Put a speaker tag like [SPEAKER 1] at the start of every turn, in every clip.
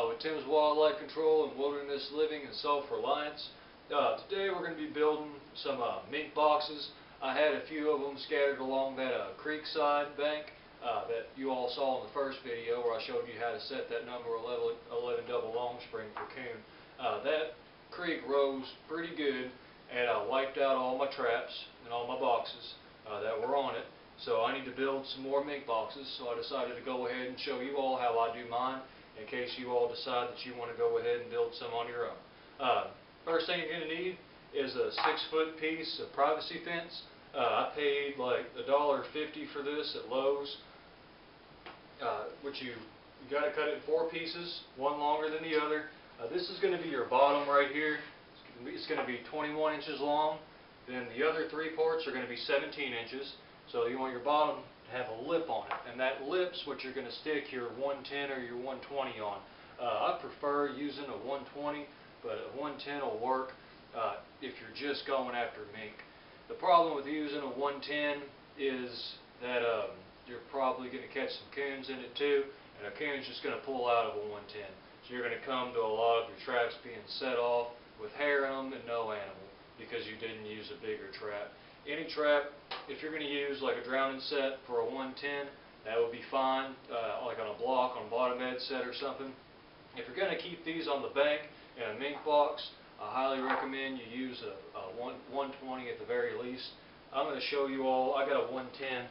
[SPEAKER 1] with Tim's Wildlife Control and Wilderness Living and Self-Reliance. Today we're going to be building some mink boxes. I had a few of them scattered along that creek side bank that you all saw in the first video where I showed you how to set that number 11 double long spring for coon. That creek rose pretty good and wiped out all my traps and all my boxes that were on it. So I need to build some more mink boxes, so I decided to go ahead and show you all how I do mine in case you all decide that you want to go ahead and build some on your own. First thing you're going to need is a 6-foot piece of privacy fence. I paid like $1.50 for this at Lowe's, which you got to cut it in 4 pieces, one longer than the other. This is going to be your bottom right here. It's going to be 21 inches long. Then the other 3 parts are going to be 17 inches. So you want your bottom to have a lip on it, and that lip's what you're going to stick your 110 or your 120 on. I prefer using a 120, but a 110 will work if you're just going after mink. The problem with using a 110 is that you're probably going to catch some coons in it too, and a coon's just going to pull out of a 110. So you're going to come to a lot of your traps being set off with hair in them and no animal because you didn't use a bigger trap. Any trap, if you're going to use like a drowning set for a 110, that would be fine, like on a block, on a bottom edge set or something. If you're going to keep these on the bank in a mink box, I highly recommend you use a 120 at the very least. I'm going to show you all, I got a 110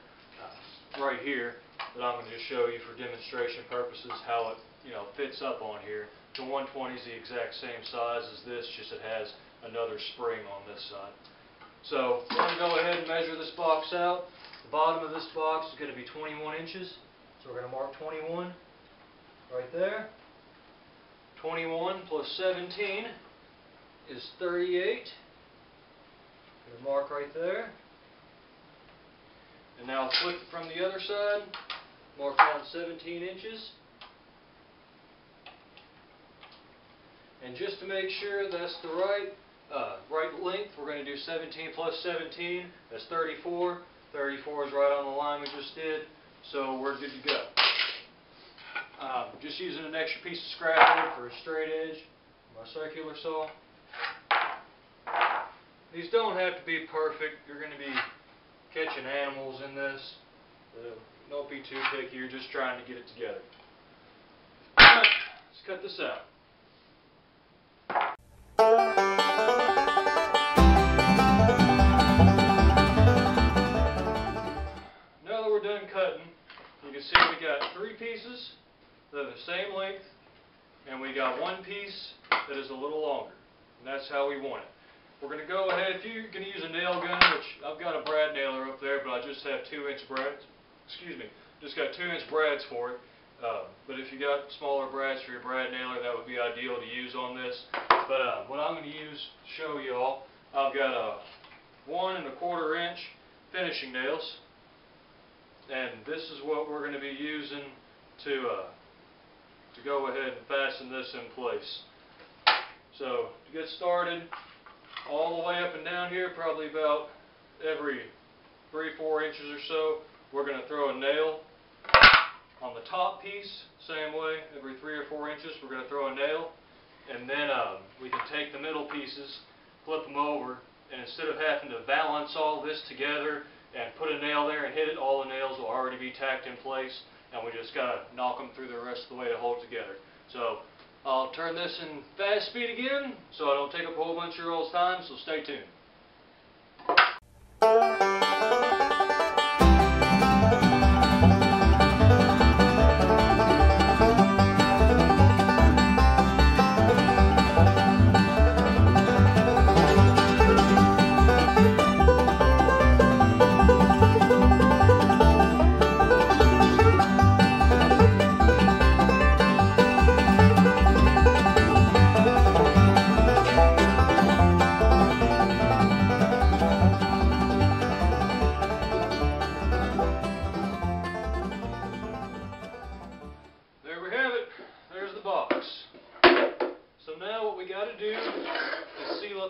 [SPEAKER 1] right here that I'm going to just show you for demonstration purposes how it fits up on here. The 120 is the exact same size as this, just it has another spring on this side. So I'm going to go ahead and measure this box out. The bottom of this box is going to be 21 inches. So we're going to mark 21 right there. 21 plus 17 is 38. Going to mark right there. And now flip it from the other side. Mark down 17 inches. And just to make sure that's the right length, we're going to do 17 plus 17, that's 34. 34 is right on the line we just did, so we're good to go. Just using an extra piece of scrap wood for a straight edge, my circular saw. These don't have to be perfect. You're going to be catching animals in this. Don't be too picky, you're just trying to get it together. Alright, let's cut this out. You can see we got 3 pieces that are the same length, and we got 1 piece that is a little longer, and that's how we want it. We're going to go ahead, if you're going to use a nail gun, which I've got a brad nailer up there, but I just have 2-inch brads, just got 2-inch brads for it, but if you got smaller brads for your brad nailer, that would be ideal to use on this. But what I'm going to use to show you all, I've got a 1 1/4 inch finishing nails. And this is what we're going to be using to go ahead and fasten this in place. So to get started, all the way up and down here, probably about every 3-4 inches or so, we're going to throw a nail. On the top piece, same way, every 3 or 4 inches, we're going to throw a nail. And then we can take the middle pieces, flip them over, and instead of having to balance all this together and put a nail there and hit it, all the nails will already be tacked in place, and we just got to knock them through the rest of the way to hold it together. So I'll turn this in fast speed again so I don't take up a whole bunch of your all's time, so stay tuned.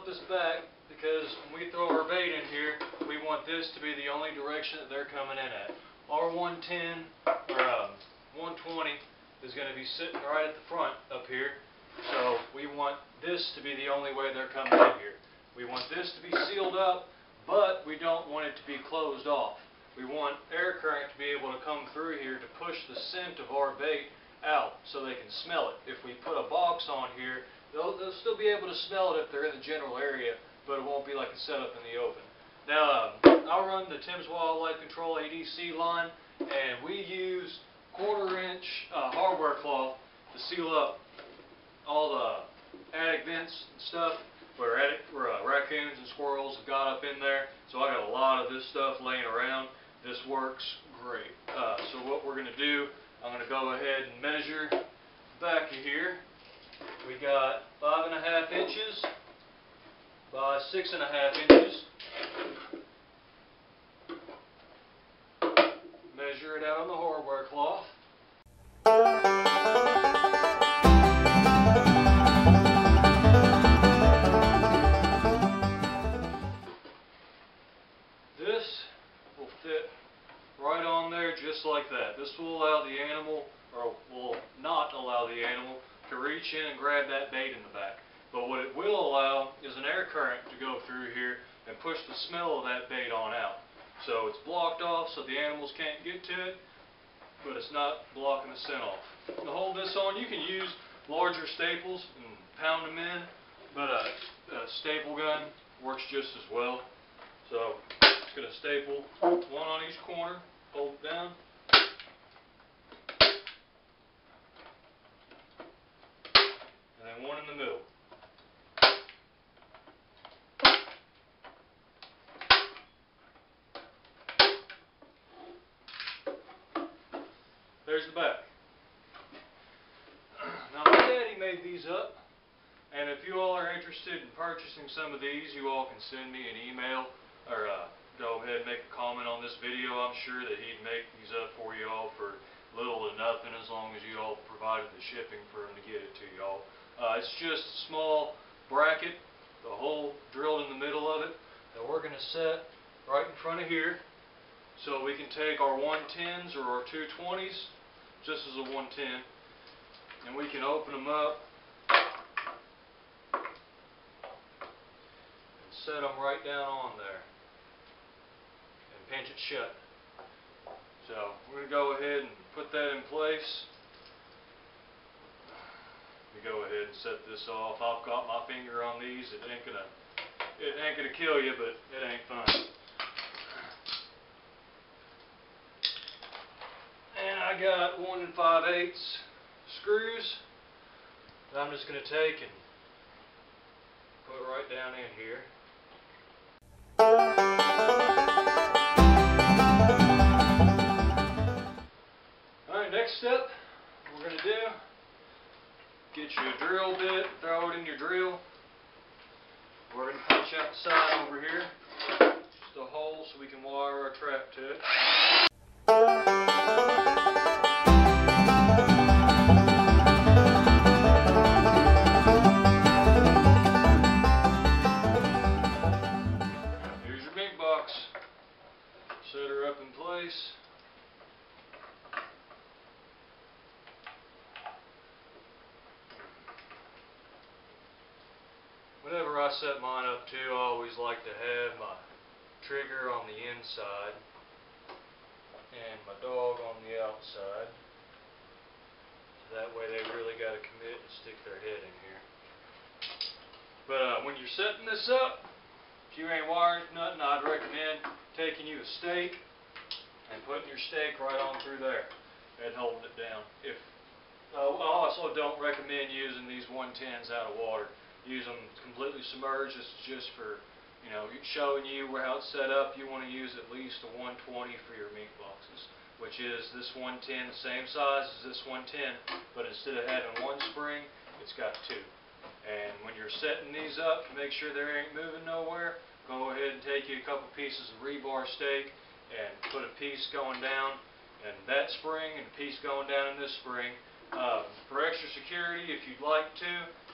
[SPEAKER 1] This back, because when we throw our bait in here, we want this to be the only direction that they're coming in at. Our 110 or 120 is going to be sitting right at the front up here. So we want this to be the only way they're coming in here. We want this to be sealed up, but we don't want it to be closed off. We want air current to be able to come through here to push the scent of our bait out so they can smell it. If we put a box on here, they'll still be able to smell it if they're in the general area, but it won't be like a setup in the open. Now, I'll run the Tim's Wildlife Control ADC line, and we use 1/4 inch hardware cloth to seal up all the attic vents and stuff where raccoons and squirrels have got up in there. So I got a lot of this stuff laying around. This works great. So what we're going to do, I'm going to go ahead and measure back of here. We got 5.5 inches by 6.5 inches. Measure it out on the hardware cloth. This will fit right on there just like that. This will allow the animal, or will not allow the animal, to reach in and grab that bait in the back. But what it will allow is an air current to go through here and push the smell of that bait on out. So it's blocked off so the animals can't get to it, but it's not blocking the scent off. To hold this on, you can use larger staples and pound them in, but a staple gun works just as well. So just going to staple one on each corner, hold it down. And then one in the middle. There's the back. Now my daddy made these up, and if you all are interested in purchasing some of these, you all can send me an email or go ahead and make a comment on this video. I'm sure that he'd make these up for you all for little to nothing, as long as you all provided the shipping for him to get it to you all. It's just a small bracket, the hole drilled in the middle of it, that we're going to set right in front of here, so we can take our 110s or our 220s. This is a 110, and we can open them up and set them right down on there and pinch it shut. So we're going to go ahead and put that in place. We go ahead and set this off. I've got my finger on these. It ain't gonna kill you, but it ain't fun. And I got 1 5/8 screws that I'm just going to take and put right down in here. Alright, next step we're going to do, get you a drill bit, throw it in your drill. We're going to punch out the side over here, just a hole so we can wire our trap to it. Here's your Mink Box. Set her up in place. Whenever I set mine up too, I always like to have my trigger on the inside and my dog on the outside. So that way they really got to commit and stick their head in here. But when you're setting this up, if you ain't wired nothing, I'd recommend taking you a stake and putting your stake right on through there and holding it down. I also don't recommend using these 110s out of water. Use them completely submerged. This is just for, showing you how it's set up. You want to use at least a 120 for your Mink Boxes, which is this 110, the same size as this 110, but instead of having one spring, it's got two. And when you're setting these up, to make sure they ain't moving nowhere, go ahead and take you a couple pieces of rebar stake and put a piece going down in that spring and a piece going down in this spring. For extra security, if you'd like to,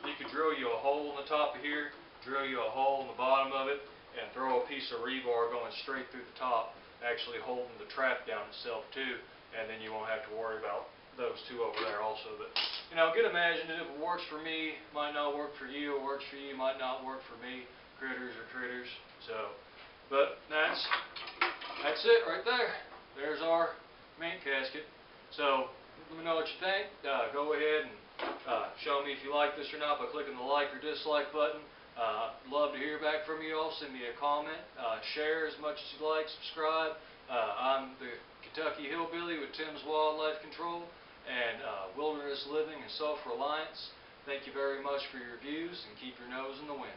[SPEAKER 1] you could drill you a hole in the top of here, drill you a hole in the bottom of it, and throw a piece of rebar going straight through the top, actually holding the trap down itself too, and then you won't have to worry about those two over there also. But, you know, get imaginative. It works for me, might not work for you. It works for you, might not work for me. Critters are critters. So, but that's it right there. There's our mink casket. So, let me know what you think. Go ahead and show me if you like this or not by clicking the like or dislike button. Love to hear back from you all. Send me a comment. Share as much as you like. Subscribe. I'm the Kentucky Hillbilly with Tim's Wildlife Control and Wilderness Living and Self-Reliance. Thank you very much for your views, and keep your nose in the wind.